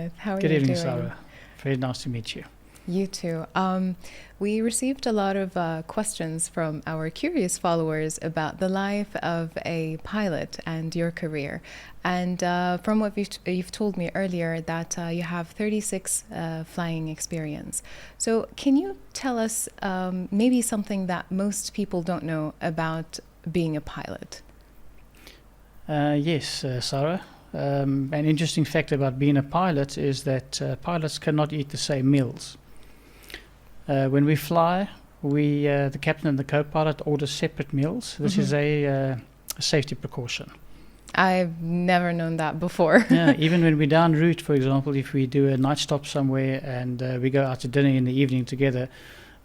Kenneth. How are Good you evening, doing? Sarah. Very nice to meet you. You too. We received a lot of questions from our curious followers about the life of a pilot and your career. And from what you've told me earlier, that you have 36 flying experience. So can you tell us maybe something that most people don't know about being a pilot? Yes, Sarah. An interesting fact about being a pilot is that pilots cannot eat the same meals. When we fly, the captain and the co-pilot order separate meals. This is a safety precaution. I've never known that before. Yeah, even when we're down route, for example, if we do a night stop somewhere and we go out to dinner in the evening together,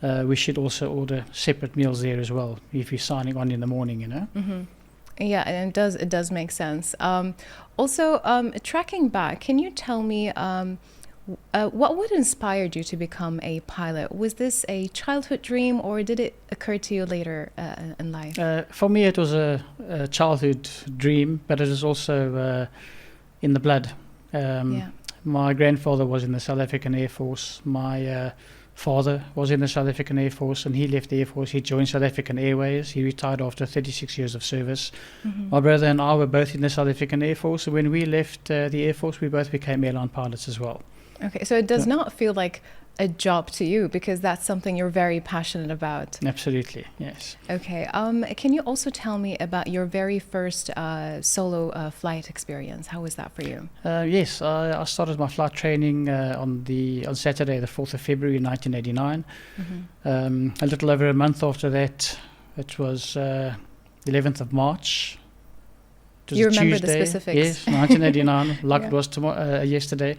we should also order separate meals there as well if we're signing on in the morning, you know. Mm-hmm. Yeah, and it does make sense. Also, tracking back, can you tell me what would inspired you to become a pilot? Was this a childhood dream, or did it occur to you later in life? For me, it was a childhood dream, but it is also in the blood. My grandfather was in the South African Air Force. My father was in the South African Air Force, and he left the Air Force. He joined South African Airways. He retired after 36 years of service. My brother and I were both in the South African Air Force. So when we left the Air Force, we both became airline pilots as well. Okay, so it does not feel like a job to you, because that's something you're very passionate about. Absolutely, yes. Okay, can you also tell me about your very first solo flight experience? How was that for you? Yes, I started my flight training on Saturday, the 4th of February 1989. A little over a month after that, it was 11th of March. You remember Tuesday, the specifics? Yes, 1989, like Yeah. it was yesterday.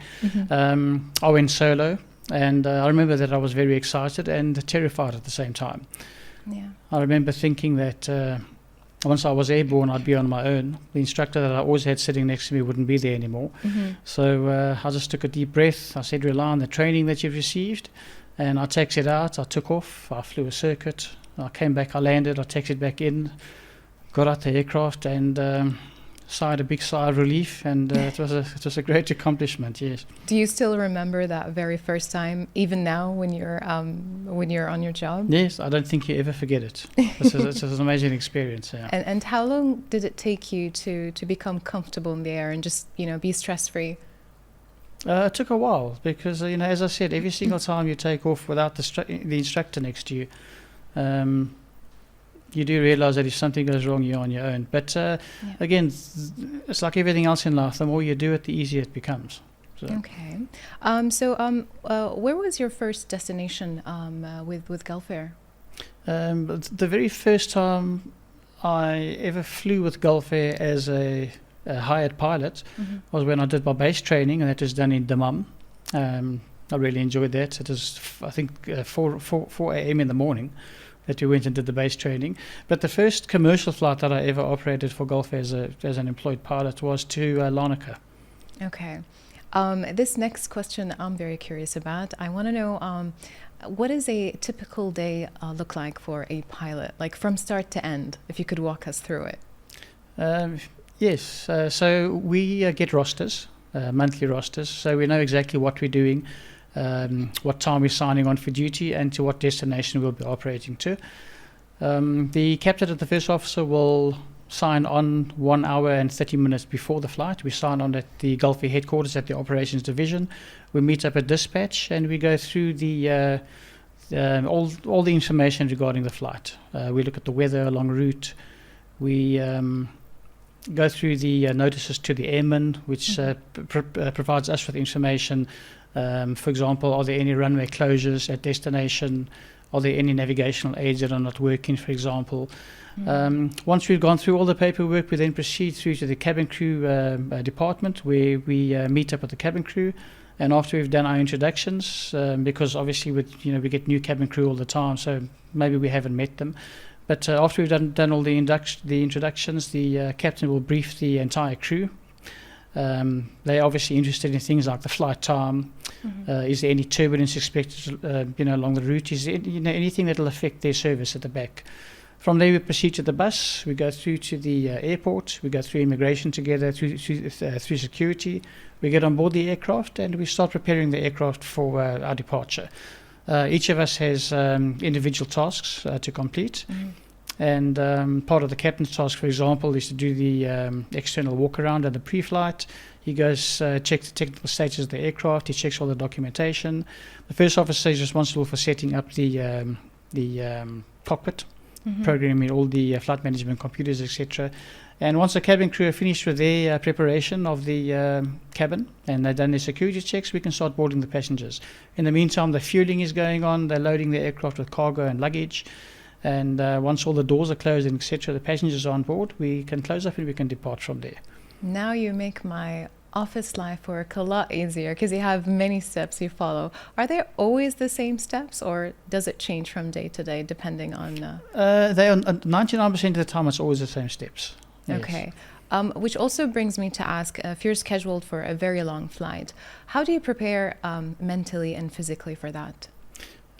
I went solo, and I remember that I was very excited and terrified at the same time. Yeah. I remember thinking that once I was airborne, I'd be on my own. The instructor that I always had sitting next to me wouldn't be there anymore. So I just took a deep breath. I said, rely on the training that you've received. And I taxied out, I took off, I flew a circuit, I came back, I landed, I taxied back in, got out the aircraft, and sighed a big sigh of relief, and it was a great accomplishment. Yes. Do you still remember that very first time, even now when you're on your job? Yes, I don't think you ever forget it. It's an amazing experience. Yeah. And how long did it take you to become comfortable in the air and just be stress free? It took a while because as I said, every single time you take off without the instructor next to you, you do realize that if something goes wrong, you're on your own. But again, it's like everything else in life. The more you do it, the easier it becomes. So. Okay. Where was your first destination with Gulf Air? The very first time I ever flew with Gulf Air as a hired pilot was when I did my base training, and that was done in Dammam. I really enjoyed that. It was, I think, 4 a.m. in the morning that we went and did the base training. But the first commercial flight that I ever operated for Gulf as an employed pilot was to Larnaca. Okay. This next question I'm very curious about. I want to know, what does a typical day look like for a pilot, like from start to end, if you could walk us through it? Yes, so we get rosters, monthly rosters, so we know exactly what we're doing, what time we're signing on for duty, and to what destination we'll be operating to. The captain and the first officer will sign on 1 hour and 30 minutes before the flight. We sign on at the Gulf Air headquarters at the operations division. We meet up at dispatch, and we go through all the information regarding the flight. We look at the weather along route. We go through the notices to the airmen, which provides us with information. For example, are there any runway closures at destination? Are there any navigational aids that are not working, for example? Once we've gone through all the paperwork, we then proceed through to the cabin crew department, where we meet up with the cabin crew. And after we've done our introductions, because obviously we get new cabin crew all the time, so maybe we haven't met them. But after we've done all the introductions, the captain will brief the entire crew. They're obviously interested in things like the flight time. Is there any turbulence expected, along the route? Is there anything that will affect their service at the back? From there, we proceed to the bus. We go through to the airport. We go through immigration together, through security. We get on board the aircraft and we start preparing the aircraft for our departure. Each of us has individual tasks to complete. And part of the captain's task, for example, is to do the external walk around and the pre-flight. He goes check the technical status of the aircraft. He checks all the documentation. The first officer is responsible for setting up the cockpit, programming all the flight management computers, etc. And once the cabin crew are finished with their preparation of the cabin and they've done their security checks, we can start boarding the passengers. In the meantime, the fueling is going on. They're loading the aircraft with cargo and luggage. And once all the doors are closed and etc., the passengers are on board, we can close up and we can depart from there. Now you make my office life work a lot easier because you have many steps you follow. Are they always the same steps, or does it change from day to day depending on? They are 99% of the time. It's always the same steps. Okay. Yes. Which also brings me to ask: if you're scheduled for a very long flight, how do you prepare mentally and physically for that?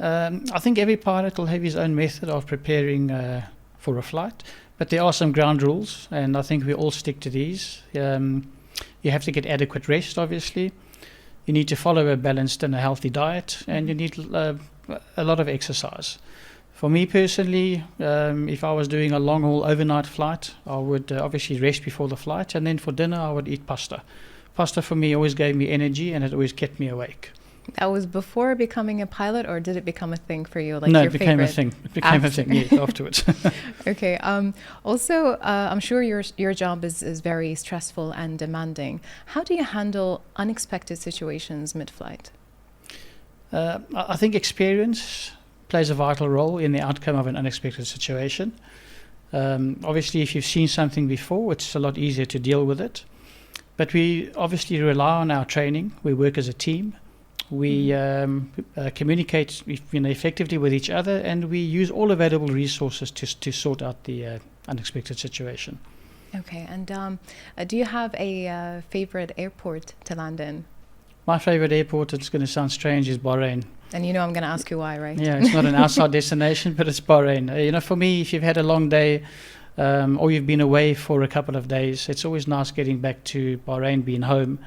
I think every pilot will have his own method of preparing for a flight, but there are some ground rules, and I think we all stick to these. You have to get adequate rest, obviously. You need to follow a balanced and a healthy diet, and you need a lot of exercise. For me personally, if I was doing a long-haul overnight flight, I would obviously rest before the flight, and then for dinner I would eat pasta. Pasta for me always gave me energy, and it always kept me awake. That was before becoming a pilot, or did it become a thing for you? Like no, your it became favorite? a thing. It became a thing, yes, afterwards. Okay. Also, I'm sure your job is very stressful and demanding. How do you handle unexpected situations mid-flight? I think experience plays a vital role in the outcome of an unexpected situation. Obviously, if you've seen something before, it's a lot easier to deal with it. But we obviously rely on our training. We work as a team. We communicate effectively with each other, and we use all available resources to sort out the unexpected situation. Okay, and do you have a favorite airport to land in? My favorite airport, it's going to sound strange, is Bahrain. And you know I'm going to ask you why, right? Yeah, it's not an outside destination, but it's Bahrain. For me, if you've had a long day or you've been away for a couple of days, it's always nice getting back to Bahrain, being home.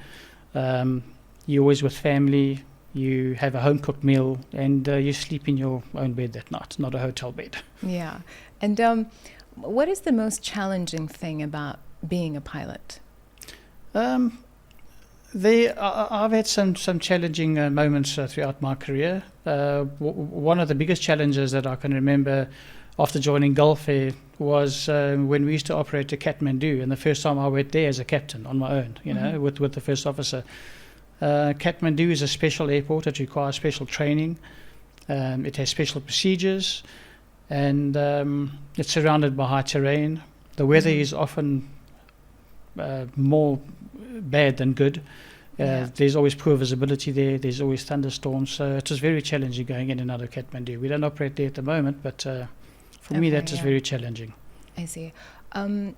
You're always with family. You have a home-cooked meal, and you sleep in your own bed that night, not a hotel bed. Yeah. And what is the most challenging thing about being a pilot? I've had some challenging moments throughout my career. One of the biggest challenges that I can remember after joining Gulf Air was when we used to operate to Kathmandu, and the first time I went there as a captain on my own, with the first officer. Kathmandu is a special airport. It requires special training. It has special procedures, and it's surrounded by high terrain. The weather is often more bad than good. There's always poor visibility there. There's always thunderstorms. So it was very challenging going in and out of Kathmandu. We don't operate there at the moment, but for me that is very challenging. I see.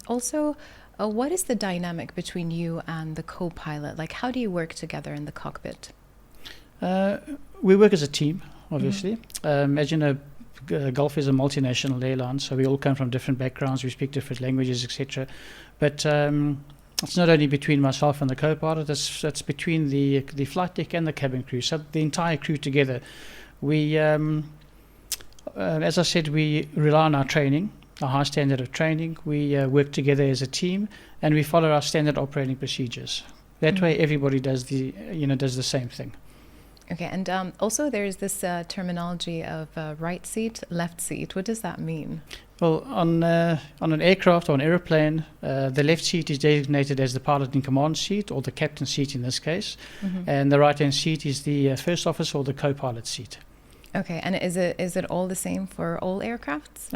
Also, what is the dynamic between you and the co-pilot? Like, how do you work together in the cockpit? We work as a team, obviously. As you know, Gulf is a multinational airline, so we all come from different backgrounds. We speak different languages, etc. But it's not only between myself and the co-pilot. It's between the flight deck and the cabin crew. So the entire crew together. We, as I said, we rely on our training. A high standard of training. We work together as a team, and we follow our standard operating procedures. That way, everybody does the same thing. Okay, and also there is this terminology of right seat, left seat. What does that mean? Well, on an aircraft or an aeroplane, the left seat is designated as the pilot in command seat, or the captain seat in this case, and the right-hand seat is the first officer or the co-pilot seat. Okay, and is it all the same for all aircrafts?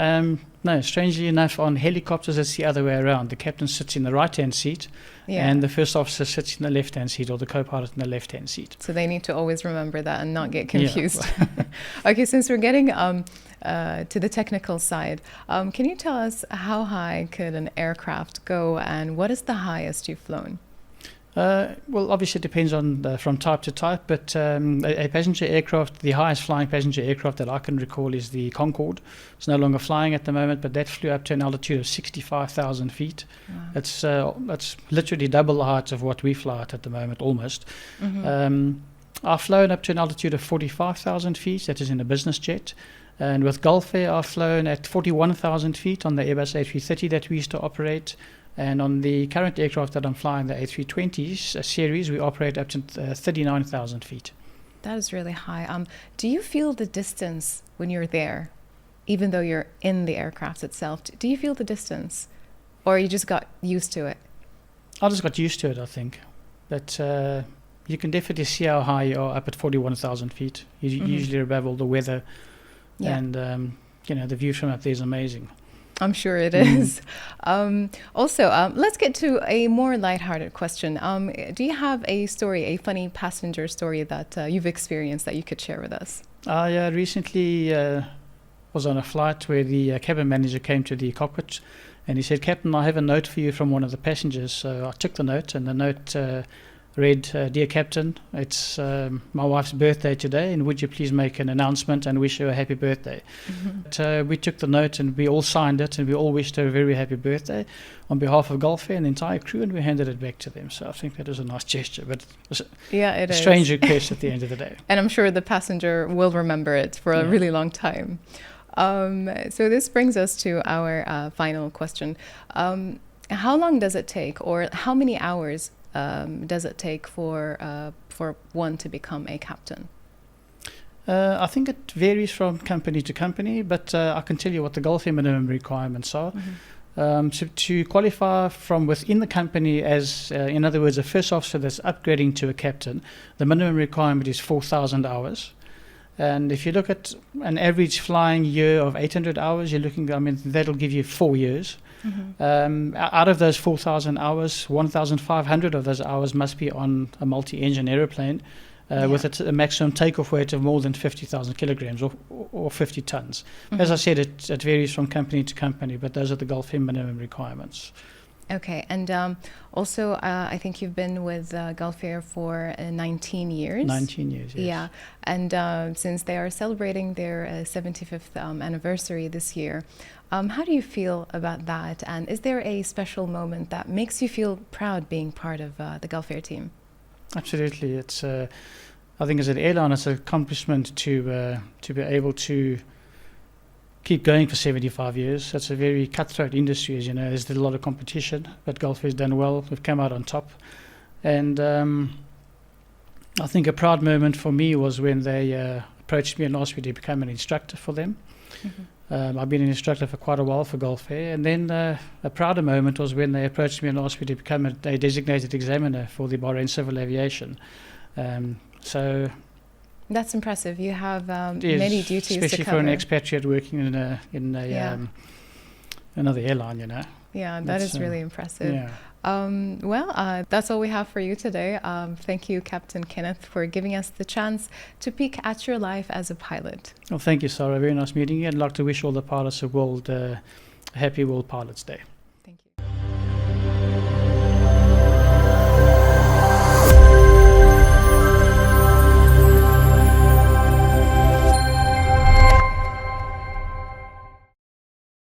No, strangely enough, on helicopters it's the other way around. The captain sits in the right-hand seat, and the first officer sits in the left-hand seat, or the co-pilot in the left-hand seat. So they need to always remember that and not get confused. Yeah. Okay, since we're getting to the technical side, can you tell us how high could an aircraft go, and what is the highest you've flown? Well, obviously it depends on from type to type, but a passenger aircraft, the highest flying passenger aircraft that I can recall is the Concorde. It's no longer flying at the moment, but that flew up to an altitude of 65,000 feet. Wow. That's literally double the height of what we fly at the moment, almost. Mm-hmm. I've flown up to an altitude of 45,000 feet. That is in a business jet. And with Gulf Air, I've flown at 41,000 feet on the Airbus A330 that we used to operate. And on the current aircraft that I'm flying, the A320s series, we operate up to 39,000 feet. That is really high. Do you feel the distance when you're there, even though you're in the aircraft itself? Do you feel the distance, or you just got used to it? I just got used to it, I think. But you can definitely see how high you are up at 41,000 feet. You're Mm-hmm. usually above all the weather. Yeah. And, the view from up there is amazing. I'm sure it is. Also, let's get to a more lighthearted question. Do you have a story, a funny passenger story that you've experienced that you could share with us? I recently was on a flight where the cabin manager came to the cockpit and he said, "Captain, I have a note for you from one of the passengers." So I took the note, and the note read, "Dear Captain, it's my wife's birthday today, and would you please make an announcement and wish her a happy birthday?" Mm-hmm. But, we took the note and we all signed it, and we all wished her a very happy birthday on behalf of Gulf Air and the entire crew, and we handed it back to them. So I think that was a nice gesture, but it was Yeah, it a is. strange request at the end of the day. And I'm sure the passenger will remember it for a Yeah. really long time. So this brings us to our final question. How long does it take, or how many hours does it take for one to become a captain? I think it varies from company to company, but I can tell you what the Gulf Air minimum requirements are. Mm-hmm. To qualify from within the company as, in other words, a first officer that's upgrading to a captain, the minimum requirement is 4,000 hours. And if you look at an average flying year of 800 hours, you're looking, that'll give you 4 years. Mm-hmm. Out of those 4,000 hours, 1,500 of those hours must be on a multi-engine aeroplane with a maximum takeoff weight of more than 50,000 kilograms or 50 tons. Mm-hmm. As I said, it varies from company to company, but those are the Gulf Air minimum requirements. Okay, and also I think you've been with Gulf Air for 19 years. 19 years, yes. Yeah, and since they are celebrating their 75th anniversary this year, how do you feel about that? And is there a special moment that makes you feel proud being part of the Gulf Air team? Absolutely. It's, I think as an airline, it's an accomplishment to be able to keep going for 75 years. That's a very cutthroat industry, as you know. There's a lot of competition, but Gulf Air's done well. We've come out on top. And I think a proud moment for me was when they approached me and asked me to become an instructor for them. Mm-hmm. I've been an instructor for quite a while for Gulf Air. And then a prouder moment was when they approached me and asked me to become a designated examiner for the Bahrain Civil Aviation. So That's impressive. You have yes, many duties especially to cover. for an expatriate working in another airline, you know. Yeah, that That's, is really impressive. Yeah. That's all we have for you today. Thank you, Captain Kenneth, for giving us the chance to peek at your life as a pilot. Well, thank you, Sarah. Very nice meeting you. I'd like to wish all the pilots a happy World Pilots Day.